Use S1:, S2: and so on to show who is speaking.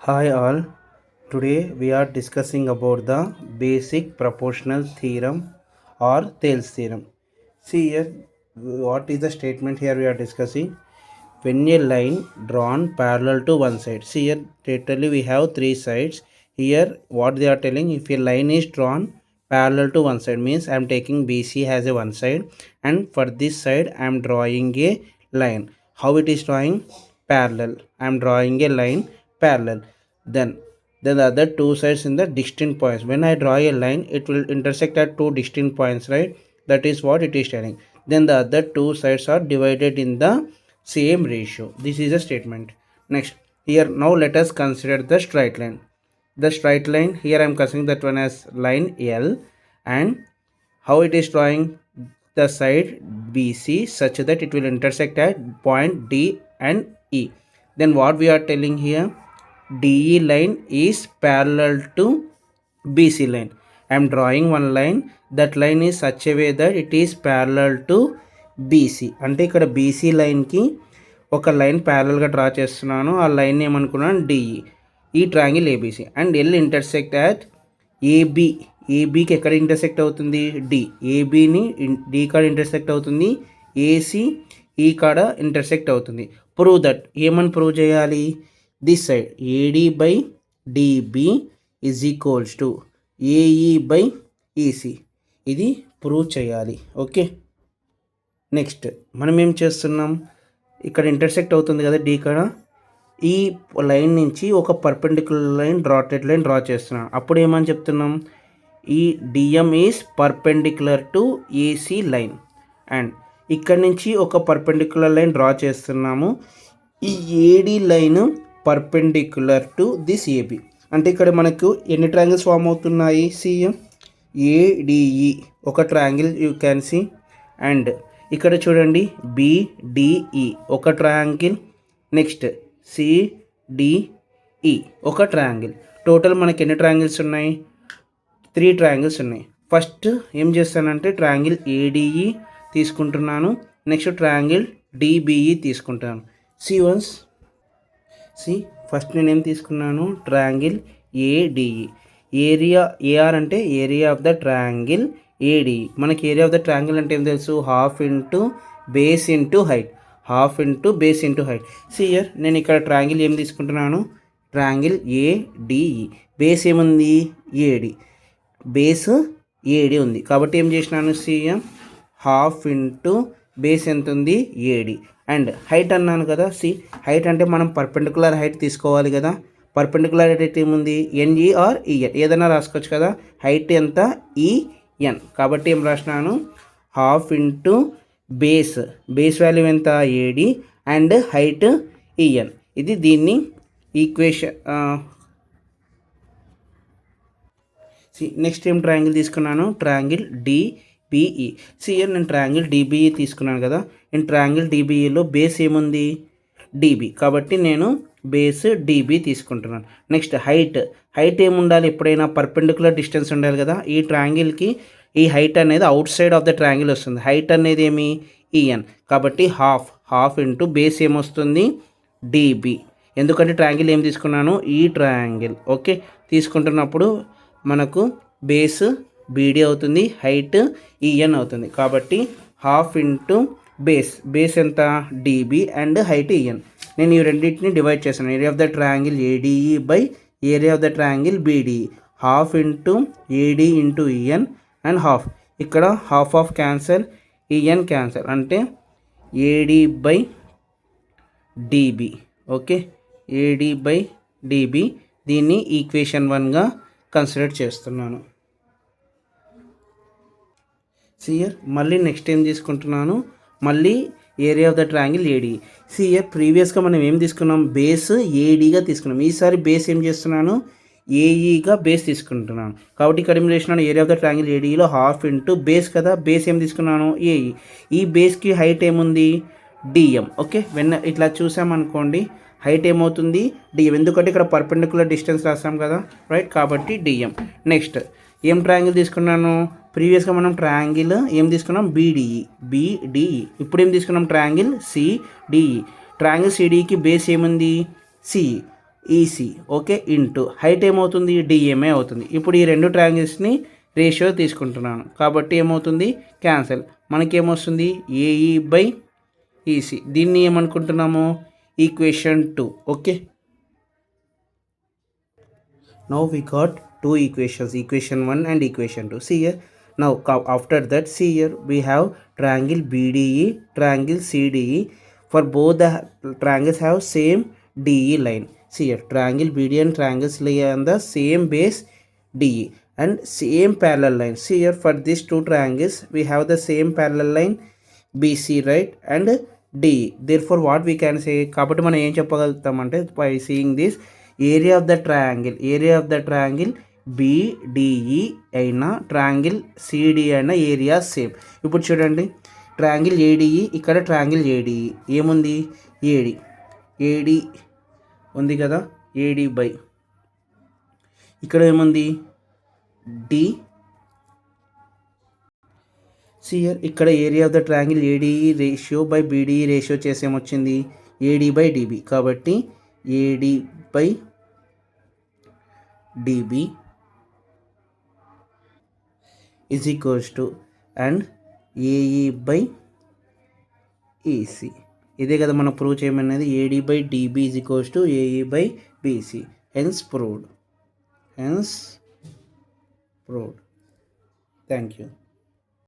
S1: Hi all, today we are discussing about the basic proportional theorem or Thales theorem. See here, what is the statement here we are discussing? When a line drawn parallel to one side. See here, literally we have three sides. Here what they are telling, if a line is drawn parallel to one side means I am taking BC as a one side, and for this side I am drawing a line. How it is drawing? Parallel. I am drawing a line parallel. Then the other two sides in the distinct points. When I draw a line, it will intersect at two distinct points, right? That is what it is telling. Then the other two sides are divided in the same ratio. This is a statement. Next, here now let us consider the straight line. The straight line, here I am considering that one as line L, and how it is drawing the side BC such that it will intersect at point D and E. Then what we are telling here, DE line is parallel to BC line. I am drawing one line, that line is such a way that it is parallel to BC. అంటే ఇక్కడ BC లైన్కి ఒక line ప్యారలల్గా draw చేస్తున్నాను. ఆ line ఏమనుకున్నాను, D. E triangle ABC and L intersect at AB. ఏబికి ఎక్కడ ఇంటర్సెక్ట్ అవుతుంది, డి. ఏబిని డి కాడ ఇంటర్సెక్ట్ అవుతుంది, ఏసి ఈ కాడ ఇంటర్సెక్ట్ అవుతుంది. Prove that. ఏమని ప్రూవ్ చేయాలి, this side AD by DB is equals to AE by EC. ఇది ప్రూవ్ చేయాలి. ఓకే, నెక్స్ట్ మనం ఏం చేస్తున్నాం, ఇక్కడ ఇంటర్సెక్ట్ అవుతుంది కదా డి కాడ, ఈ లైన్ నుంచి ఒక perpendicular line dotted line draw చేస్తున్నాం. అప్పుడు ఏమని చెప్తున్నాం, ఈ DM is perpendicular to AC line. And ఇక్కడ నుంచి ఒక పర్పెండిక్యులర్ లైన్ డ్రా చేస్తున్నాము. ఈ AD line perpendicular to this AB. అంటే ఇక్కడ మనకు ఎన్ని ట్రయాంగిల్స్ ఫామ్ అవుతున్నాయి, సిఎం ఏడిఈ ఒక triangle you can see. And ఇక్కడ చూడండి బిడిఈ ఒక ట్రయాంగిల్. నెక్స్ట్ సిడిఈ ఒక ట్రయాంగిల్. టోటల్ మనకి ఎన్ని ట్రయాంగిల్స్ ఉన్నాయి, 3 ట్రయాంగిల్స్ ఉన్నాయి. ఫస్ట్ ఏం చేస్తానంటే ట్రయాంగిల్ ఏడిఈ తీసుకుంటున్నాను. నెక్స్ట్ ట్రయాంగిల్ డిబిఈ తీసుకుంటాను. వన్స్ సి ఫస్ట్ నేనేం తీసుకున్నాను, ట్రయాంగిల్ ఏడిఈ. ఏరియా ఏఆర్ అంటే area of the triangle ADE. మనకి ఏరియా ఆఫ్ ద ట్రయాంగిల్ అంటే ఏం తెలుసు, half into base into height. Half into base into height. See here నేను ఇక్కడ ట్రయాంగిల్ ఏం తీసుకుంటున్నాను, ట్రయాంగిల్ ఏడిఈ. బేస్ ఏముంది, ఏడి. బేస్ ఏడి ఉంది కాబట్టి ఏం చేసినాను, సిఎం హాఫ్ ఇంటూ బేస్ ఎంత ఉంది, ఏడి. అండ్ హైట్ అన్నాను కదా, సి హైట్ అంటే మనం పర్పెండిక్యులర్ హైట్ తీసుకోవాలి కదా. పర్పెండిక్యులర్ హైట్ ఏముంది, ఎన్ఈ ఆర్ ఈఎన్ ఏదైనా రాసుకోవచ్చు కదా. హైట్ ఎంత, ఈఎన్. కాబట్టి ఏం రాసినాను, half into base. Base value ఎంత, ఏడి. And height EN. ఇది దీన్ని ఈక్వేషన్. నెక్స్ట్ ఏం ట్రయాంగిల్ తీసుకున్నాను, ట్రయాంగిల్ డిబిఈ. సియర్ నేను ట్రయాంగిల్ డిబిఈ తీసుకున్నాను కదా. నేను ట్రయాంగిల్ డిబిఈలో బేస్ ఏముంది, డిబి. కాబట్టి నేను బేస్ డిబి తీసుకుంటున్నాను. Next height. హైట్ ఏముండాలి, ఎప్పుడైనా పర్పెండిక్యులర్ డిస్టెన్స్ ఉండాలి కదా. ఈ ట్రయాంగిల్కి ఈ హైట్ అనేది out side of the triangle వస్తుంది. హైట్ అనేది ఏమి, ఈఎన్. కాబట్టి హాఫ్ ఇంటూ బేస్ ఏమొస్తుంది, డిబి. ఎందుకంటే ట్రయాంగిల్ ఏం తీసుకున్నాను, ఈ ట్రయాంగిల్. ఓకే, తీసుకుంటున్నప్పుడు మనకు బేస్ బీడీ అవుతుంది, హైట్ ఈఎన్ అవుతుంది. కాబట్టి హాఫ్ ఇంటూ బేస్ ఎంత, డిబి. And height EN. నేను ఈ రెండింటిని డివైడ్ చేశాను. Area of the triangle ADE by area of the triangle BDE. Half into AD into EN and half. ఇక్కడ హాఫ్ క్యాన్సల్, ఈఎన్ క్యాన్సల్. అంటే AD by DB. Okay, AD by DB. దీన్ని equation 1గా consider చేస్తున్నాను. See here మళ్ళీ next ఏం తీసుకుంటున్నాను, మళ్ళీ area of the triangle AD. See here ప్రీవియస్గా మనం ఏం తీసుకున్నాం, బేస్ ఏడీగా తీసుకున్నాం. ఈసారి బేస్ ఏం చేస్తున్నాను, ఏఈగా బేస్ తీసుకుంటున్నాను. కాబట్టి ఇక్కడ ఏం చేసినాను, ఏరియా ఆఫ్ ద ట్రయాంగిల్ ఏడీలో హాఫ్ ఇంటూ బేస్ కదా. బేస్ ఏం తీసుకున్నాను, ఏఈ. ఈ బేస్కి హైట్ ఏముంది, డిఎం. ఓకే, ఇట్లా చూసామనుకోండి హైట్ ఏమవుతుంది, డిఎం. ఎందుకంటే ఇక్కడ పర్పెండిక్యులర్ డిస్టెన్స్ రాస్తాం కదా, రైట్. కాబట్టి డిఎం. నెక్స్ట్ ఏం ట్రయాంగిల్ తీసుకున్నాను, ప్రీవియస్గా మనం ట్రయాంగిల్ ఏం తీసుకున్నాం, బీడిఈ. ఇప్పుడు ఏం తీసుకున్నాం, ట్రయాంగిల్ సిడిఈ. ట్రయాంగిల్ సిడిఈకి బేస్ ఏముంది, C. EC okay into height ఏమవుతుంది డిఎంఏ అవుతుంది. ఇప్పుడు ఈ రెండు ట్రయాంగిల్స్ని రేషియో తీసుకుంటున్నాను కాబట్టి ఏమవుతుంది క్యాన్సల్. మనకేమొస్తుంది ఏఈ బై ఈసీ. దీన్ని ఏమనుకుంటున్నాము equation 2. Okay, now we got two equations, equation 1 and equation 2. See here, now after that see here we have triangle BDE, triangle CDE. For both the triangles have same DE line. See here, triangle BDE and triangles lay on the same base DE and same parallel line. See here, for these two triangles we have the same parallel line BC, right, and DE. Therefore what we can say, కాబట్టి మనం ఏం చెప్పగలుగుతాం అంటే by seeing this area of the triangle BDE అయినా triangle CDE అయినా area same. ఇప్పుడు చూడండి triangle ADE, ఇక్కడ ట్రయాంగిల్ ADE ఏముంది AD ఉంది కదా, AD బై ఇక్కడ ఏముంది D. సియర్ ఇక్కడ area of the triangle ADE ratio by BDE ratio చేసి ఏమొచ్చింది AD బై DB. కాబట్టి AD by DB is equals to and AE by EC. ఇదే కదా మనం prove చేయమనేది AD by DB is equals to AE by BC. Hence proved. Thank you.